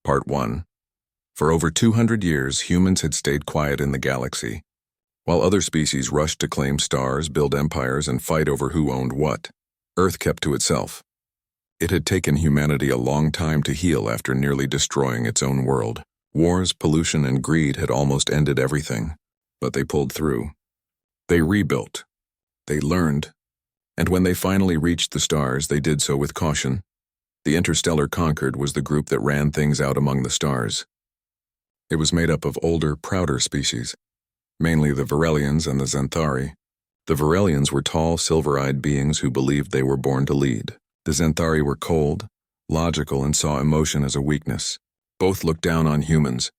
Part 1. For over 200 years, humans had stayed quiet in the galaxy. While other species rushed to claim stars, build empires, and fight over who owned what, Earth kept to itself. It had taken humanity a long time to heal after nearly destroying its own world. Wars, pollution, and greed had almost ended everything, but they pulled through. They rebuilt. They learned. And when they finally reached the stars, they did so with caution. The Interstellar Concord was the group that ran things out among the stars. It was made up of older, prouder species, mainly the Varelians and the Xanthari. The Varelians were tall, silver-eyed beings who believed they were born to lead. The Xanthari were cold, logical, and saw emotion as a weakness. Both looked down on humans.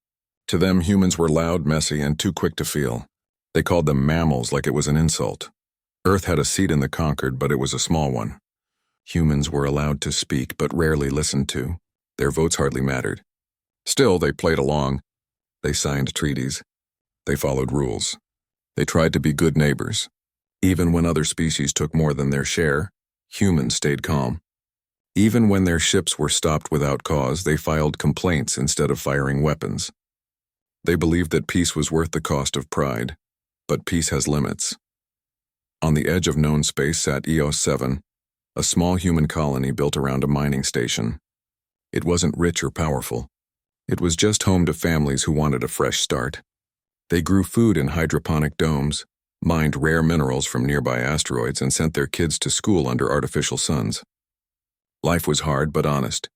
To them, humans were loud, messy, and too quick to feel. They called them mammals like it was an insult. Earth had a seat in the Concord, but it was a small one. Humans were allowed to speak, but rarely listened to. Their votes hardly mattered. Still, they played along. They signed treaties. They followed rules. They tried to be good neighbors. Even when other species took more than their share, humans stayed calm. Even when their ships were stopped without cause, they filed complaints instead of firing weapons. They believed that peace was worth the cost of pride, but peace has limits. On the edge of known space sat EOS 7, a small human colony built around a mining station. It wasn't rich or powerful. It was just home to families who wanted a fresh start. They grew food in hydroponic domes, mined rare minerals from nearby asteroids, and sent their kids to school under artificial suns. Life was hard but honest.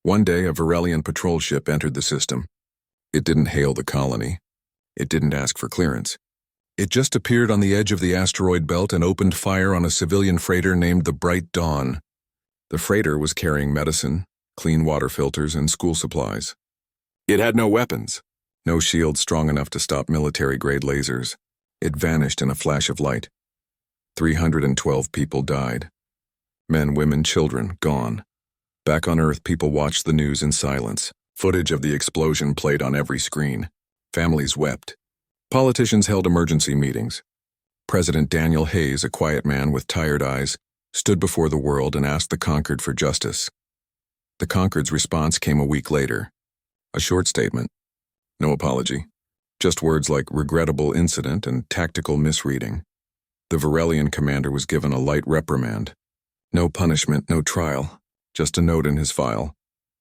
One day, a Varelian patrol ship entered the system. It didn't hail the colony. It didn't ask for clearance. It just appeared on the edge of the asteroid belt and opened fire on a civilian freighter named the Bright Dawn. The freighter was carrying medicine, clean water filters, and school supplies. It had no weapons, no shield strong enough to stop military-grade lasers. It vanished in a flash of light. 312 people died. Men, women, children, gone. Back on Earth, people watched the news in silence. Footage of the explosion played on every screen. Families wept. Politicians held emergency meetings. President Daniel Hayes, a quiet man with tired eyes, stood before the world and asked the Concord for justice. The Concord's response came a week later. A short statement. No apology. Just words like regrettable incident and tactical misreading. The Varelian commander was given a light reprimand. No punishment, no trial. Just a note in his file.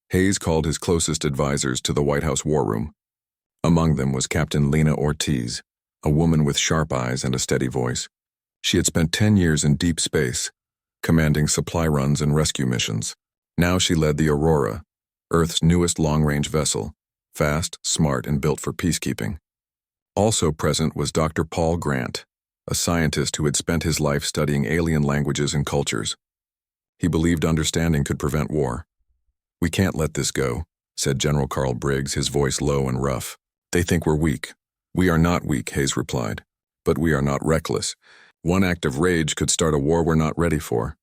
Hayes called his closest advisors to the White House war room. Among them was Captain Lena Ortiz, a woman with sharp eyes and a steady voice. She had spent 10 years in deep space, commanding supply runs and rescue missions. Now she led the Aurora, Earth's newest long-range vessel, fast, smart, and built for peacekeeping. Also present was Dr. Paul Grant, a scientist who had spent his life studying alien languages and cultures. He believed understanding could prevent war. "We can't let this go," said General Carl Briggs, his voice low and rough. "They think we're weak." "We are not weak," Hayes replied. "But we are not reckless. One act of rage could start a war we're not ready for."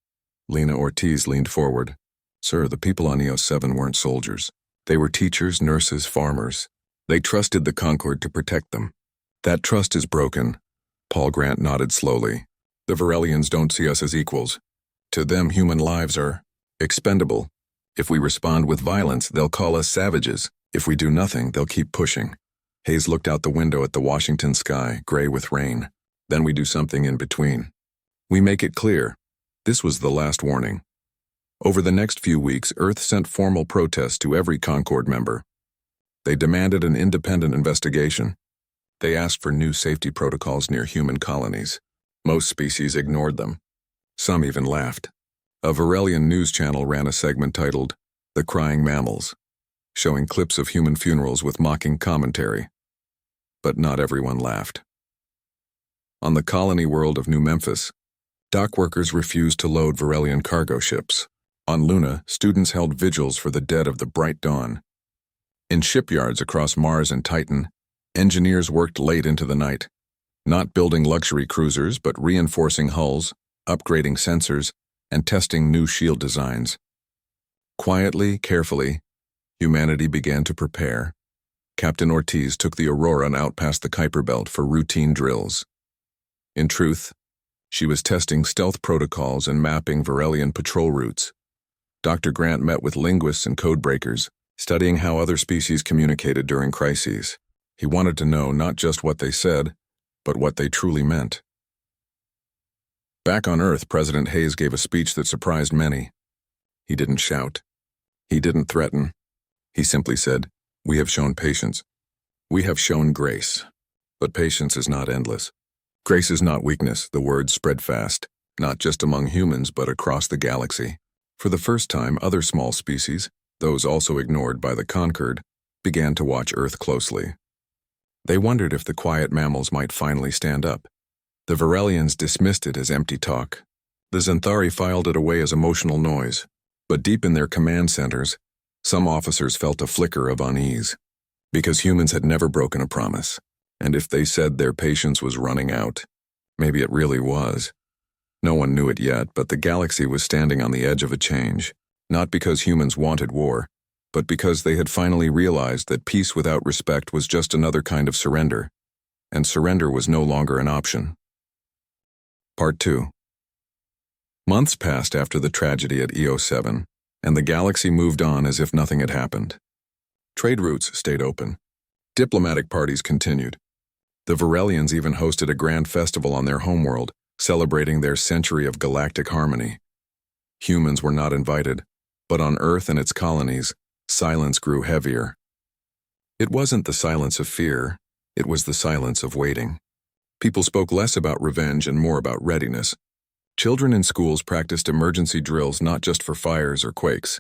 Lena Ortiz leaned forward. "Sir, the people on EOS 7 weren't soldiers. They were teachers, nurses, farmers. They trusted the Concord to protect them. That trust is broken." Paul Grant nodded slowly. "The Varelians don't see us as equals. To them, human lives are expendable. If we respond with violence, they'll call us savages. If we do nothing, they'll keep pushing." Hayes looked out the window at the Washington sky, gray with rain. "Then we do something in between. We make it clear. This was the last warning." Over the next few weeks, Earth sent formal protests to every Concord member. They demanded an independent investigation. They asked for new safety protocols near human colonies. Most species ignored them. Some even laughed. A Varelian news channel ran a segment titled "The Crying Mammals," showing clips of human funerals with mocking commentary. But not everyone laughed. On the colony world of New Memphis, dock workers refused to load Varelian cargo ships. On Luna, students held vigils for the dead of the Bright Dawn. In shipyards across Mars and Titan, engineers worked late into the night, not building luxury cruisers but reinforcing hulls, upgrading sensors, and testing new shield designs. Quietly, carefully, humanity began to prepare. Captain Ortiz took the Aurora out past the Kuiper Belt for routine drills. In truth, she was testing stealth protocols and mapping Varelian patrol routes. Dr. Grant met with linguists and codebreakers, studying how other species communicated during crises. He wanted to know not just what they said, but what they truly meant. Back on Earth, President Hayes gave a speech that surprised many. He didn't shout. He didn't threaten. He simply said, "We have shown patience. We have shown grace." But patience is not endless. Grace is not weakness. The words spread fast, not just among humans, but across the galaxy. For the first time, other small species, those also ignored by the conquered, began to watch Earth closely. They wondered if the quiet mammals might finally stand up. The Varelians dismissed it as empty talk. The Xanthari filed it away as emotional noise. But deep in their command centers, some officers felt a flicker of unease. Because humans had never broken a promise. And if they said their patience was running out, maybe it really was. No one knew it yet, but the galaxy was standing on the edge of a change. Not because humans wanted war, but because they had finally realized that peace without respect was just another kind of surrender. And surrender was no longer an option. Part 2. Months passed after the tragedy at EO7, and the galaxy moved on as if nothing had happened. Trade routes stayed open. Diplomatic parties continued. The Varelians even hosted a grand festival on their homeworld, celebrating their century of galactic harmony. Humans were not invited, but on Earth and its colonies, silence grew heavier. It wasn't the silence of fear, it was the silence of waiting. People spoke less about revenge and more about readiness. Children in schools practiced emergency drills not just for fires or quakes,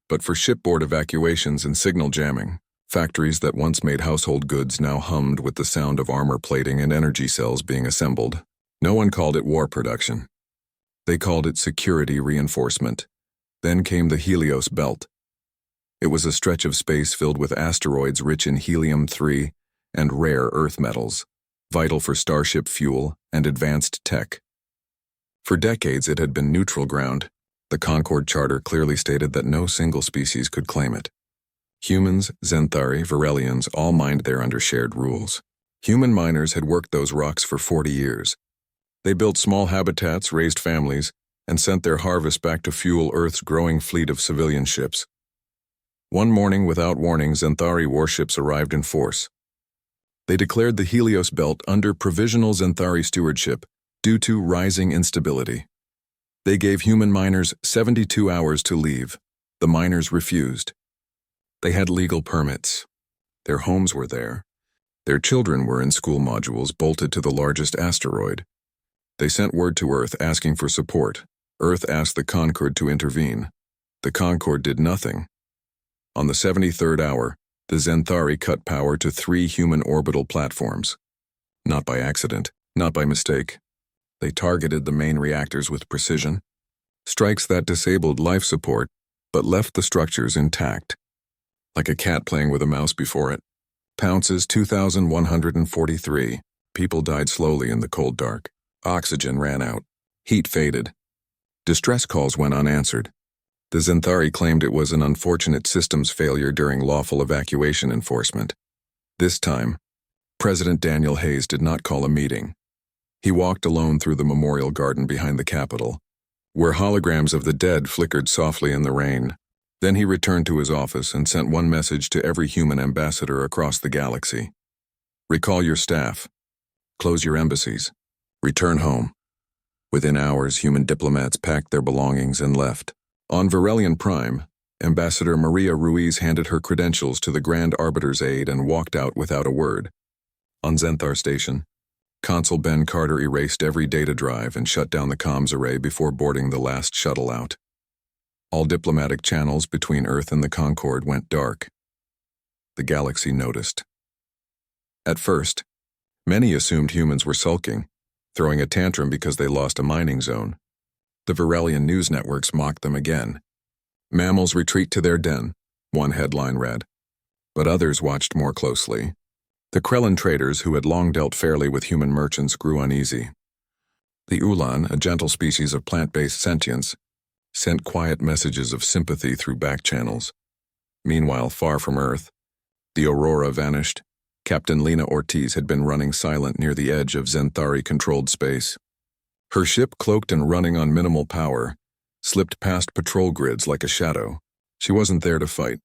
but for shipboard evacuations and signal jamming. Factories that once made household goods now hummed with the sound of armor plating and energy cells being assembled. No one called it war production. They called it security reinforcement. Then came the Helios Belt. It was a stretch of space filled with asteroids rich in helium-3 and rare earth metals, vital for starship fuel and advanced tech. For decades it had been neutral ground. The Concord Charter clearly stated that no single species could claim it. Humans, Xanthari, Varelians all mined there under shared rules. Human miners had worked those rocks for 40 years. They built small habitats, raised families, and sent their harvest back to fuel Earth's growing fleet of civilian ships. One morning, without warning, Xanthari warships arrived in force. They declared the Helios Belt under provisional Xanthari stewardship due to rising instability. They gave human miners 72 hours to leave. The miners refused. They had legal permits. Their homes were there. Their children were in school modules bolted to the largest asteroid. They sent word to Earth asking for support. Earth asked the Concord to intervene. The Concord did nothing. On the 73rd hour, the Xanthari cut power to 3 human orbital platforms. Not by accident, not by mistake. They targeted the main reactors with precision. Strikes that disabled life support, but left the structures intact. Like a cat playing with a mouse before it. Pounces 2,143. People died slowly in the cold dark. Oxygen ran out. Heat faded. Distress calls went unanswered. The Xanthari claimed it was an unfortunate systems failure during lawful evacuation enforcement. This time, President Daniel Hayes did not call a meeting. He walked alone through the memorial garden behind the Capitol, where holograms of the dead flickered softly in the rain. Then he returned to his office and sent one message to every human ambassador across the galaxy. Recall your staff. Close your embassies. Return home. Within hours, human diplomats packed their belongings and left. On Varelian Prime, Ambassador Maria Ruiz handed her credentials to the Grand Arbiter's aide and walked out without a word. On Xanthar Station, Consul Ben Carter erased every data drive and shut down the comms array before boarding the last shuttle out. All diplomatic channels between Earth and the Concord went dark. The galaxy noticed. At first, many assumed humans were sulking, throwing a tantrum because they lost a mining zone. The Varelian news networks mocked them again. Mammals retreat to their den, one headline read. But others watched more closely. The Krellin traders, who had long dealt fairly with human merchants, grew uneasy. The Ulan, a gentle species of plant-based sentience, sent quiet messages of sympathy through back channels. Meanwhile, far from Earth, the Aurora vanished. Captain Lena Ortiz had been running silent near the edge of Xanthari-controlled space. Her ship, cloaked and running on minimal power, slipped past patrol grids like a shadow. She wasn't there to fight.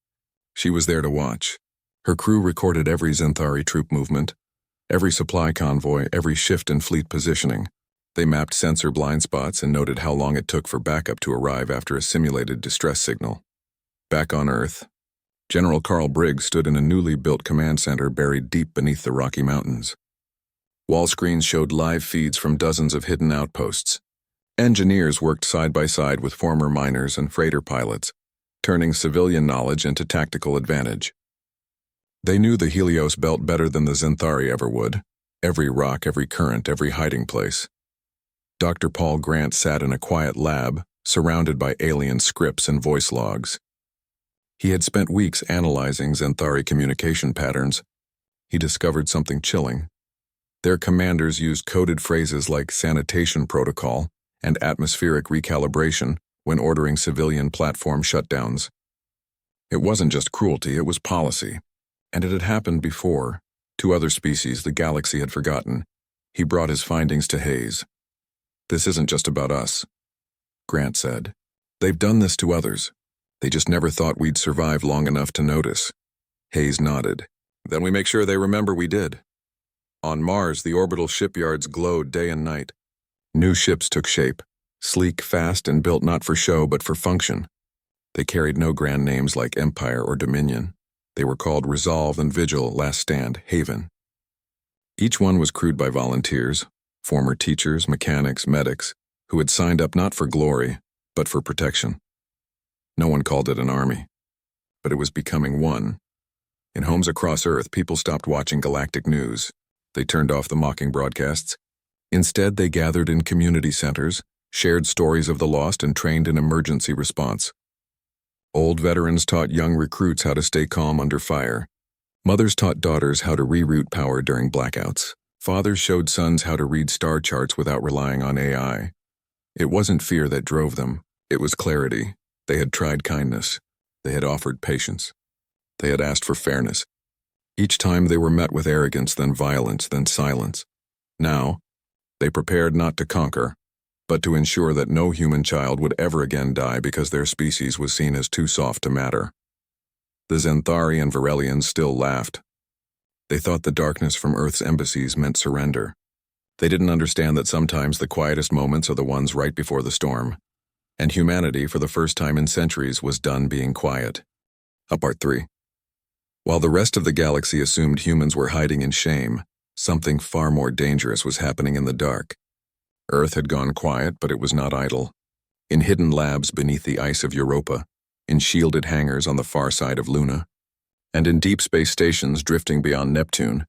She was there to watch. Her crew recorded every Xanthari troop movement, every supply convoy, every shift in fleet positioning. They mapped sensor blind spots and noted how long it took for backup to arrive after a simulated distress signal. Back on Earth, General Carl Briggs stood in a newly built command center buried deep beneath the Rocky Mountains. Wall screens showed live feeds from dozens of hidden outposts. Engineers worked side by side with former miners and freighter pilots, turning civilian knowledge into tactical advantage. They knew the Helios belt better than the Xanthari ever would. Every rock, every current, every hiding place. Dr. Paul Grant sat in a quiet lab, surrounded by alien scripts and voice logs. He had spent weeks analyzing Xanthari communication patterns. He discovered something chilling. Their commanders used coded phrases like sanitation protocol and atmospheric recalibration when ordering civilian platform shutdowns. It wasn't just cruelty, it was policy. And it had happened before, to other species the galaxy had forgotten. He brought his findings to Hayes. "This isn't just about us," Grant said. "They've done this to others. They just never thought we'd survive long enough to notice." Hayes nodded. "Then we make sure they remember we did." On Mars, the orbital shipyards glowed day and night. New ships took shape, sleek, fast, and built not for show but for function. They carried no grand names like Empire or Dominion. They were called Resolve and Vigil, Last Stand, Haven. Each one was crewed by volunteers, former teachers, mechanics, medics, who had signed up not for glory, but for protection. No one called it an army, but it was becoming one. In homes across Earth, people stopped watching galactic news. They turned off the mocking broadcasts. Instead, they gathered in community centers, shared stories of the lost, and trained in emergency response. Old veterans taught young recruits how to stay calm under fire. Mothers taught daughters how to reroute power during blackouts. Fathers showed sons how to read star charts without relying on AI. It wasn't fear that drove them, it was clarity. They had tried kindness. They had offered patience. They had asked for fairness. Each time they were met with arrogance, then violence, then silence. Now, they prepared not to conquer, but to ensure that no human child would ever again die because their species was seen as too soft to matter. The Xanthari and Varelians still laughed. They thought the darkness from Earth's embassies meant surrender. They didn't understand that sometimes the quietest moments are the ones right before the storm. And humanity, for the first time in centuries, was done being quiet. Part 3. While the rest of the galaxy assumed humans were hiding in shame, something far more dangerous was happening in the dark. Earth had gone quiet, but it was not idle. In hidden labs beneath the ice of Europa, in shielded hangars on the far side of Luna, and in deep space stations drifting beyond Neptune,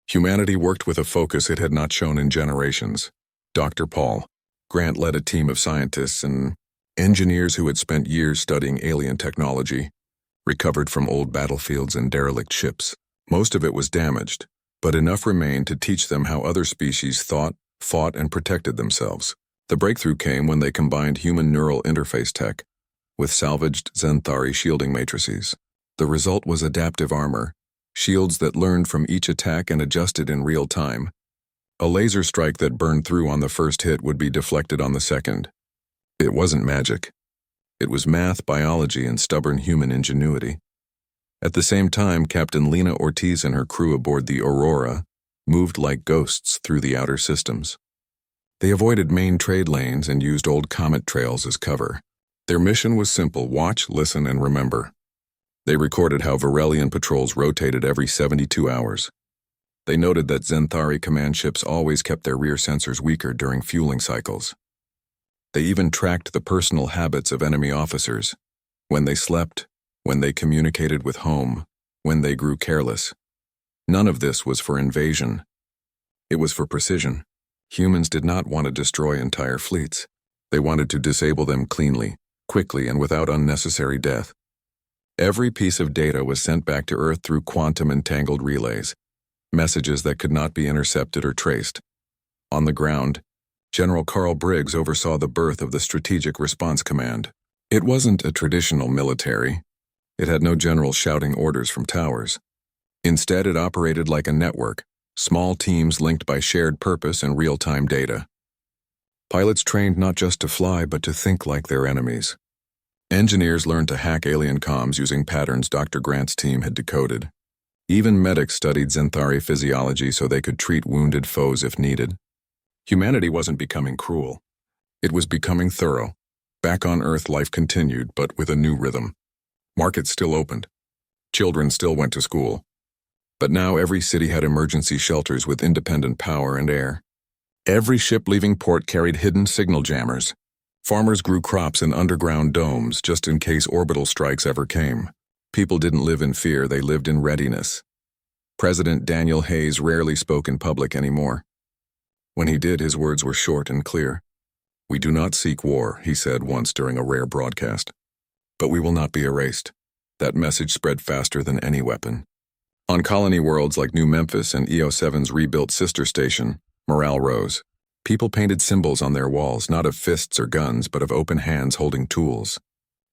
humanity worked with a focus it had not shown in generations. Dr. Paul Grant led a team of scientists and engineers who had spent years studying alien technology, recovered from old battlefields and derelict ships. Most of it was damaged, but enough remained to teach them how other species thought, fought, and protected themselves. The breakthrough came when they combined human neural interface tech with salvaged Xanthari shielding matrices. The result was adaptive armor, shields that learned from each attack and adjusted in real time. A laser strike that burned through on the first hit would be deflected on the second. It wasn't magic. It was math, biology, and stubborn human ingenuity. At the same time, Captain Lena Ortiz and her crew aboard the Aurora moved like ghosts through the outer systems. They avoided main trade lanes and used old comet trails as cover. Their mission was simple: watch, listen, and remember. They recorded how Varelian patrols rotated every 72 hours. They noted that Xanthari command ships always kept their rear sensors weaker during fueling cycles. They even tracked the personal habits of enemy officers: when they slept, when they communicated with home, when they grew careless. None of this was for invasion. It was for precision. Humans did not want to destroy entire fleets. They wanted to disable them cleanly, quickly, and without unnecessary death. Every piece of data was sent back to Earth through quantum-entangled relays, messages that could not be intercepted or traced. On the ground, General Carl Briggs oversaw the birth of the Strategic Response Command. It wasn't a traditional military. It had no generals shouting orders from towers. Instead, it operated like a network, small teams linked by shared purpose and real-time data. Pilots trained not just to fly, but to think like their enemies. Engineers learned to hack alien comms using patterns Dr. Grant's team had decoded. Even medics studied Xanthari physiology so they could treat wounded foes if needed. Humanity wasn't becoming cruel. It was becoming thorough. Back on Earth, life continued, but with a new rhythm. Markets still opened. Children still went to school. But now every city had emergency shelters with independent power and air. Every ship leaving port carried hidden signal jammers. Farmers grew crops in underground domes just in case orbital strikes ever came. People didn't live in fear, they lived in readiness. President Daniel Hayes rarely spoke in public anymore. When he did, his words were short and clear. "We do not seek war," he said once during a rare broadcast. "But we will not be erased." That message spread faster than any weapon. On colony worlds like New Memphis and EO7's rebuilt sister station, morale rose. People painted symbols on their walls, not of fists or guns, but of open hands holding tools.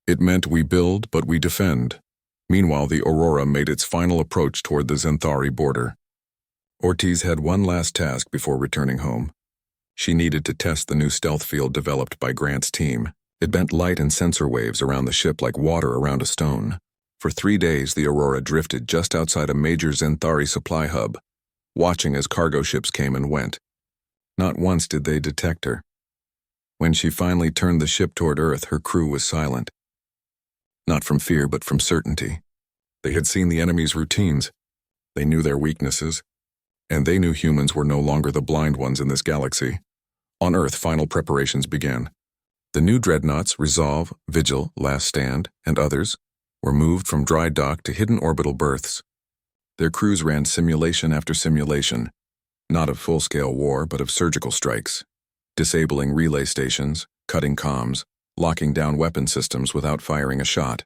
It meant we build, but we defend. Meanwhile, the Aurora made its final approach toward the Xanthari border. Ortiz had one last task before returning home. She needed to test the new stealth field developed by Grant's team. It bent light and sensor waves around the ship like water around a stone. For 3 days, the Aurora drifted just outside a major Xanthari supply hub, watching as cargo ships came and went. Not once did they detect her. When she finally turned the ship toward Earth, her crew was silent. Not from fear, but from certainty. They had seen the enemy's routines. They knew their weaknesses. And they knew humans were no longer the blind ones in this galaxy. On Earth, final preparations began. The new dreadnoughts, Resolve, Vigil, Last Stand, and others, were moved from dry dock to hidden orbital berths. Their crews ran simulation after simulation, not of full-scale war, but of surgical strikes, disabling relay stations, cutting comms, locking down weapon systems without firing a shot.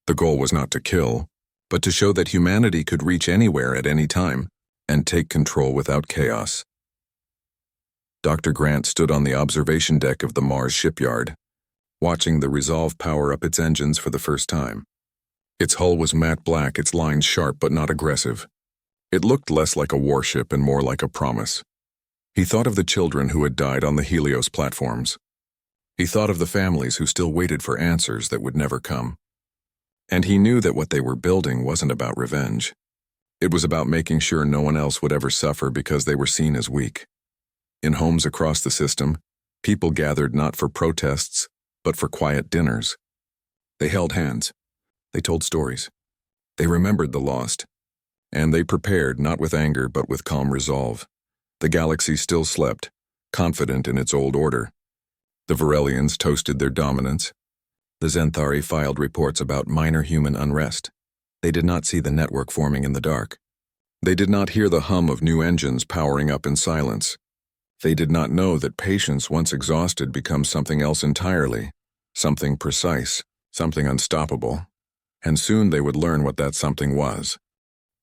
The goal was not to kill, but to show that humanity could reach anywhere at any time and take control without chaos. Dr. Grant stood on the observation deck of the Mars shipyard, watching the Resolve power up its engines for the first time. Its hull was matte black, its lines sharp but not aggressive. It looked less like a warship and more like a promise. He thought of the children who had died on the Helios platforms. He thought of the families who still waited for answers that would never come. And he knew that what they were building wasn't about revenge. It was about making sure no one else would ever suffer because they were seen as weak. In homes across the system, people gathered not for protests, but for quiet dinners. They held hands. They told stories. They remembered the lost. And they prepared not with anger but with calm resolve. The galaxy still slept, confident in its old order. The Varelians toasted their dominance. The Xanthari filed reports about minor human unrest. They did not see the network forming in the dark. They did not hear the hum of new engines powering up in silence. They did not know that patience, once exhausted, becomes something else entirely, something precise, something unstoppable. And soon they would learn what that something was.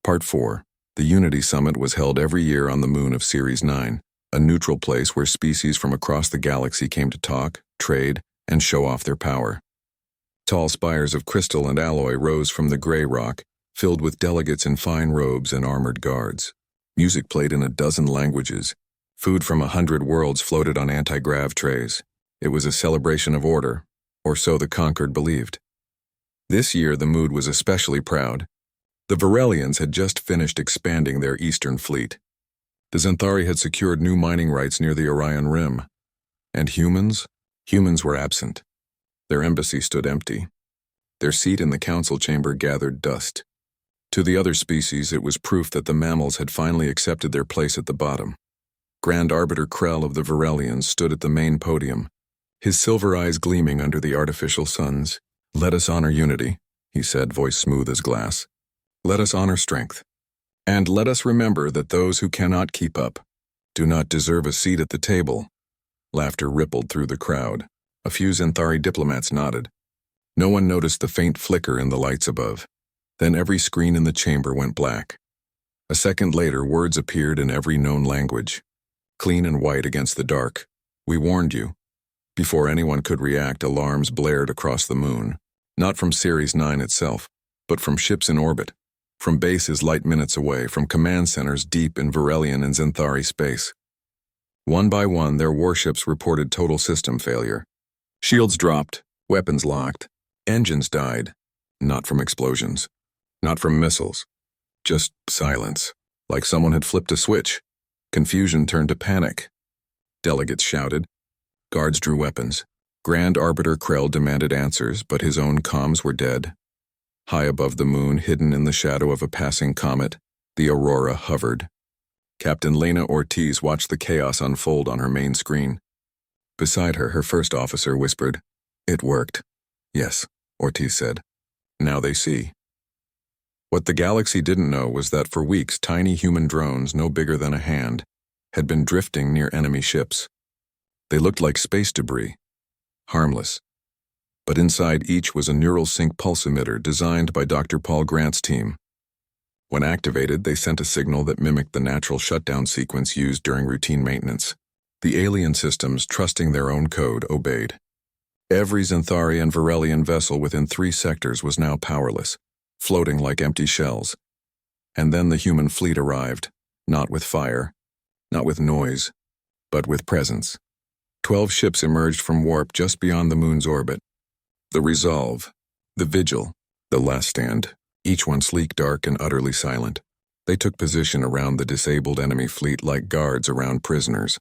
Part 4. The Unity Summit was held every year on the moon of Series 9, a neutral place where species from across the galaxy came to talk, trade, and show off their power. Tall spires of crystal and alloy rose from the gray rock, filled with delegates in fine robes and armored guards. Music played in a dozen languages. Food from 100 worlds floated on anti-grav trays. It was a celebration of order, or so the conquered believed. This year the mood was especially proud. The Varelians had just finished expanding their eastern fleet. The Xanthari had secured new mining rights near the Orion Rim. And humans? Humans were absent. Their embassy stood empty. Their seat in the council chamber gathered dust. To the other species, it was proof that the mammals had finally accepted their place at the bottom. Grand Arbiter Krell of the Varelians stood at the main podium, his silver eyes gleaming under the artificial suns. "Let us honor unity," he said, voice smooth as glass. "Let us honor strength. And let us remember that those who cannot keep up do not deserve a seat at the table." Laughter rippled through the crowd. A few Xanthari diplomats nodded. No one noticed the faint flicker in the lights above. Then every screen in the chamber went black. A second later, words appeared in every known language. Clean and white against the dark. "We warned you." Before anyone could react, alarms blared across the moon. Not from Series 9 itself, but from ships in orbit. From bases light minutes away, from command centers deep in Varelian and Xanthari space. One by one, their warships reported total system failure. Shields dropped, Weapons locked. Engines died. Not from explosions. Not from missiles. Just silence. Like someone had flipped a switch. Confusion turned to panic. Delegates shouted. Guards drew weapons. Grand Arbiter Krell demanded answers, but his own comms were dead. High above the moon, hidden in the shadow of a passing comet, the Aurora hovered. Captain Lena Ortiz watched the chaos unfold on her main screen. Beside her, her first officer whispered, "It worked." "Yes," Ortiz said. "Now they see." What the galaxy didn't know was that for weeks, tiny human drones, no bigger than a hand, had been drifting near enemy ships. They looked like space debris, harmless. But inside each was a neural sync pulse emitter designed by Dr. Paul Grant's team. When activated, they sent a signal that mimicked the natural shutdown sequence used during routine maintenance. The alien systems, trusting their own code, obeyed. Every Xanthari and Varelian vessel within 3 sectors was now powerless, floating like empty shells. And then the human fleet arrived, not with fire, not with noise, but with presence. 12 ships emerged from warp just beyond the moon's orbit. The Resolve, the Vigil, the Last Stand, each one sleek, dark, and utterly silent. They took position around the disabled enemy fleet like guards around prisoners.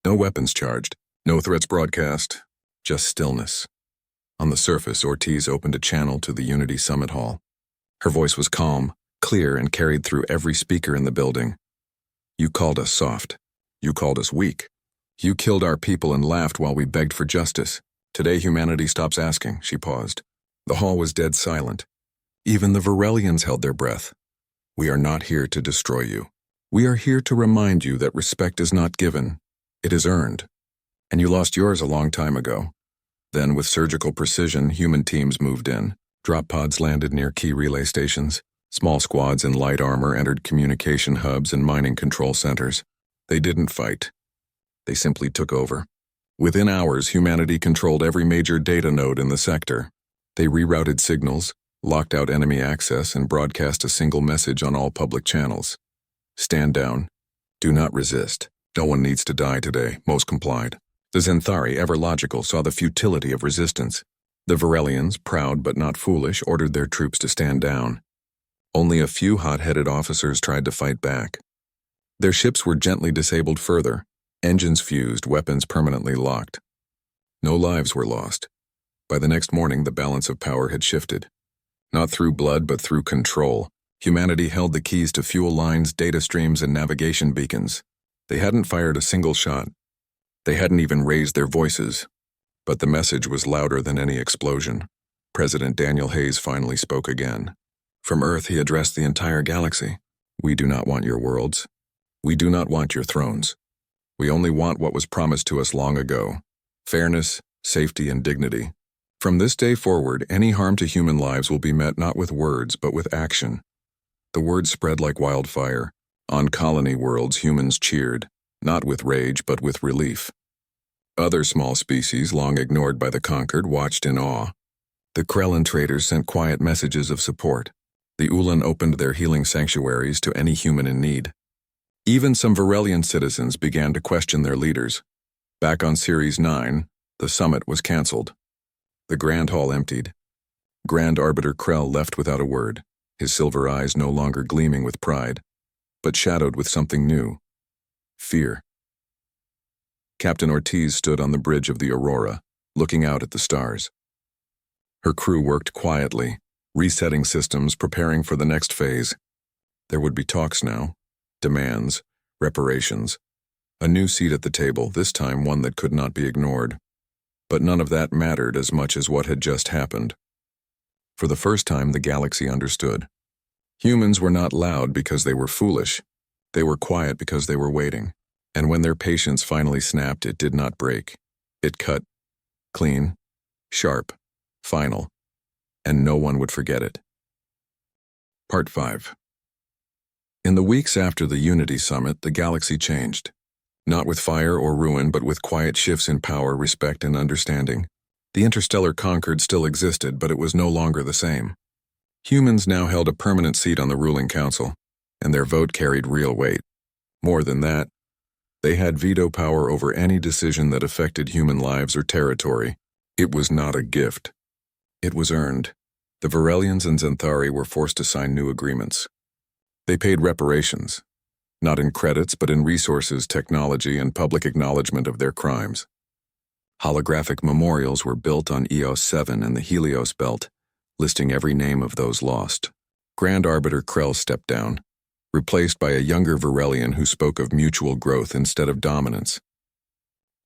No weapons charged, no threats broadcast, just stillness. On the surface, Ortiz opened a channel to the Unity Summit Hall. Her voice was calm, clear, and carried through every speaker in the building. "You called us soft. You called us weak. You killed our people and laughed while we begged for justice. Today humanity stops asking." She paused. The hall was dead silent. Even the Varelians held their breath. "We are not here to destroy you. We are here to remind you that respect is not given. It is earned. And you lost yours a long time ago." Then, with surgical precision, human teams moved in. Drop pods landed near key relay stations. Small squads in light armor entered communication hubs and mining control centers. They didn't fight. They simply took over. Within hours, humanity controlled every major data node in the sector. They rerouted signals, locked out enemy access, and broadcast a single message on all public channels. "Stand down. Do not resist. No one needs to die today." Most complied. The Xanthari, ever logical, saw the futility of resistance. The Varelians, proud but not foolish, ordered their troops to stand down. Only a few hot-headed officers tried to fight back. Their ships were gently disabled further. Engines fused, weapons permanently locked. No lives were lost. By the next morning, the balance of power had shifted. Not through blood, but through control. Humanity held the keys to fuel lines, data streams, and navigation beacons. They hadn't fired a single shot. They hadn't even raised their voices. But the message was louder than any explosion. President Daniel Hayes finally spoke again. From Earth, he addressed the entire galaxy. "We do not want your worlds. We do not want your thrones. We only want what was promised to us long ago: fairness, safety, and dignity. From this day forward, any harm to human lives will be met not with words, but with action." The word spread like wildfire. On colony worlds, humans cheered, not with rage, but with relief. Other small species, long ignored by the conquered, watched in awe. The Krellan traders sent quiet messages of support. The Ulan opened their healing sanctuaries to any human in need. Even some Varelian citizens began to question their leaders. Back on Series 9, the summit was cancelled. The Grand Hall emptied. Grand Arbiter Krell left without a word, his silver eyes no longer gleaming with pride, but shadowed with something new: fear. Captain Ortiz stood on the bridge of the Aurora, looking out at the stars. Her crew worked quietly, resetting systems, preparing for the next phase. There would be talks now. Demands, reparations, a new seat at the table, this time one that could not be ignored. But none of that mattered as much as what had just happened. For the first time, the galaxy understood. Humans were not loud because they were foolish. They were quiet because they were waiting. And when their patience finally snapped, it did not break. It cut, clean, sharp, final, and no one would forget it. Part 5. In the weeks after the Unity Summit, the galaxy changed. Not with fire or ruin, but with quiet shifts in power, respect, and understanding. The interstellar Concord still existed, but it was no longer the same. Humans now held a permanent seat on the ruling council, and their vote carried real weight. More than that, they had veto power over any decision that affected human lives or territory. It was not a gift. It was earned. The Varelians and Xanthari were forced to sign new agreements. They paid reparations, not in credits but in resources, technology, and public acknowledgement of their crimes. Holographic memorials were built on Eos 7 and the Helios Belt, listing every name of those lost. Grand Arbiter Krell stepped down, replaced by a younger Varelian who spoke of mutual growth instead of dominance.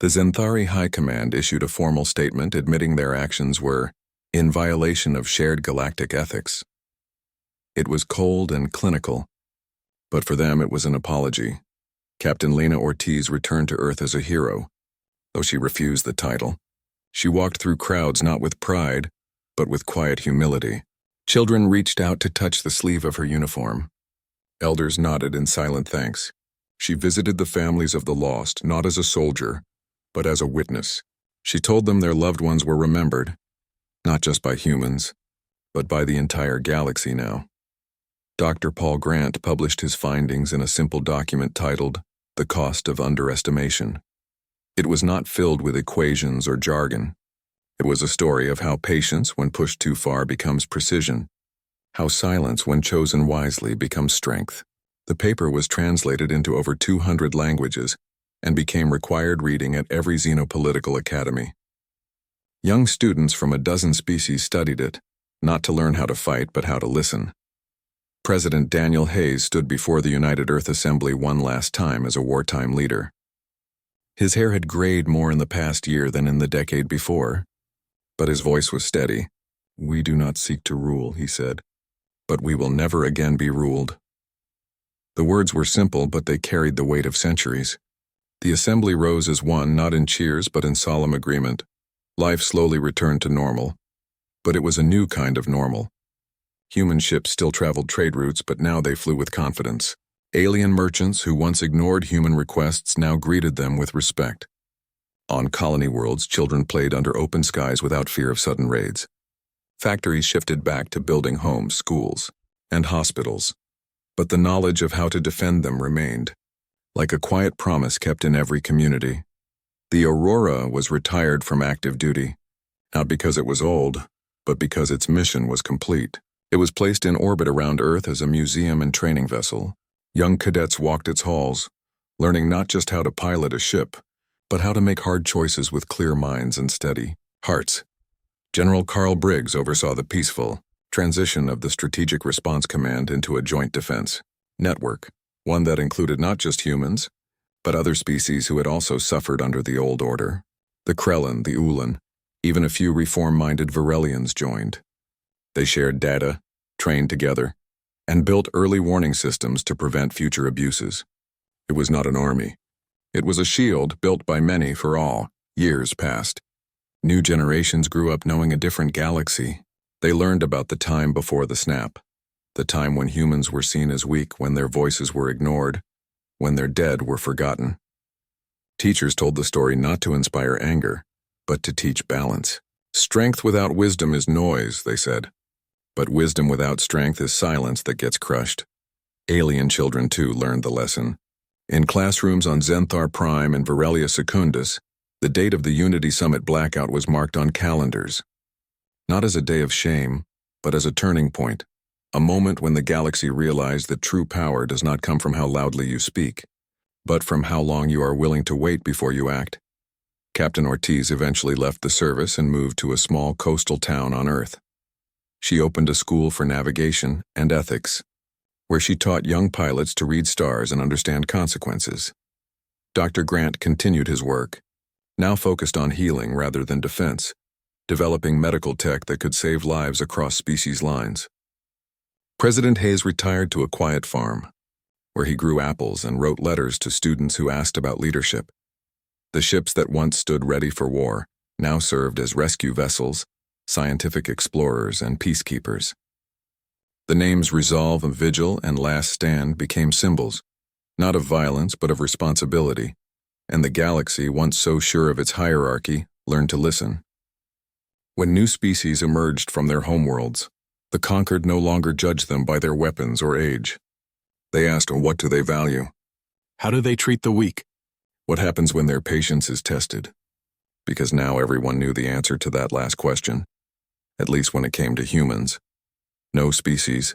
The Xanthari High Command issued a formal statement admitting their actions were in violation of shared galactic ethics. It was cold and clinical, but for them it was an apology. Captain Lena Ortiz returned to Earth as a hero, though she refused the title. She walked through crowds not with pride, but with quiet humility. Children reached out to touch the sleeve of her uniform. Elders nodded in silent thanks. She visited the families of the lost, not as a soldier, but as a witness. She told them their loved ones were remembered, not just by humans, but by the entire galaxy now. Dr. Paul Grant published his findings in a simple document titled, The Cost of Underestimation. It was not filled with equations or jargon. It was a story of how patience, when pushed too far, becomes precision, how silence, when chosen wisely, becomes strength. The paper was translated into over 200 languages and became required reading at every Xenopolitical Academy. Young students from a dozen species studied it, not to learn how to fight, but how to listen. President Daniel Hayes stood before the United Earth Assembly one last time as a wartime leader. His hair had grayed more in the past year than in the decade before, but his voice was steady. "We do not seek to rule," he said, "but we will never again be ruled." The words were simple, but they carried the weight of centuries. The assembly rose as one, not in cheers but in solemn agreement. Life slowly returned to normal, but it was a new kind of normal. Human ships still traveled trade routes, but now they flew with confidence. Alien merchants who once ignored human requests now greeted them with respect. On colony worlds, children played under open skies without fear of sudden raids. Factories shifted back to building homes, schools, and hospitals, but the knowledge of how to defend them remained, like a quiet promise kept in every community. The Aurora was retired from active duty, not because it was old, but because its mission was complete. It was placed in orbit around Earth as a museum and training vessel. Young cadets walked its halls, learning not just how to pilot a ship, but how to make hard choices with clear minds and steady hearts. General Carl Briggs oversaw the peaceful transition of the Strategic Response Command into a joint defense network, one that included not just humans, but other species who had also suffered under the old order. The Krellin, the Ulan, even a few reform-minded Varelians joined. They shared data, trained together, and built early warning systems to prevent future abuses. It was not an army. It was a shield built by many for all. Years passed. New generations grew up knowing a different galaxy. They learned about the time before the snap, the time when humans were seen as weak, when their voices were ignored, when their dead were forgotten. Teachers told the story not to inspire anger, but to teach balance. Strength without wisdom is noise, they said, but wisdom without strength is silence that gets crushed. Alien children, too, learned the lesson. In classrooms on Xanthar Prime and Varelia Secundus, the date of the Unity Summit blackout was marked on calendars, not as a day of shame, but as a turning point, a moment when the galaxy realized that true power does not come from how loudly you speak, but from how long you are willing to wait before you act. Captain Ortiz eventually left the service and moved to a small coastal town on Earth. She opened a school for navigation and ethics, where she taught young pilots to read stars and understand consequences. Dr. Grant continued his work, now focused on healing rather than defense, developing medical tech that could save lives across species lines. President Hayes retired to a quiet farm, where he grew apples and wrote letters to students who asked about leadership. The ships that once stood ready for war now served as rescue vessels, scientific explorers, and peacekeepers. The names Resolve, Vigil, and Last Stand became symbols, not of violence but of responsibility, and the galaxy, once so sure of its hierarchy, learned to listen. When new species emerged from their homeworlds, the conquered no longer judged them by their weapons or age. They asked, what do they value? How do they treat the weak? What happens when their patience is tested? because now everyone knew the answer to that last question, at least when it came to humans. No species,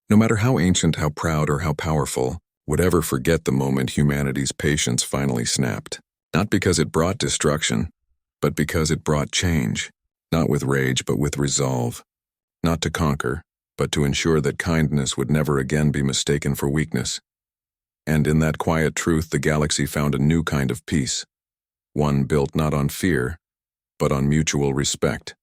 no matter how ancient, how proud, or how powerful, would ever forget the moment humanity's patience finally snapped. Not because it brought destruction, but because it brought change, not with rage but with resolve. Not to conquer, but to ensure that kindness would never again be mistaken for weakness. And in that quiet truth, the galaxy found a new kind of peace, one built not on fear, but on mutual respect.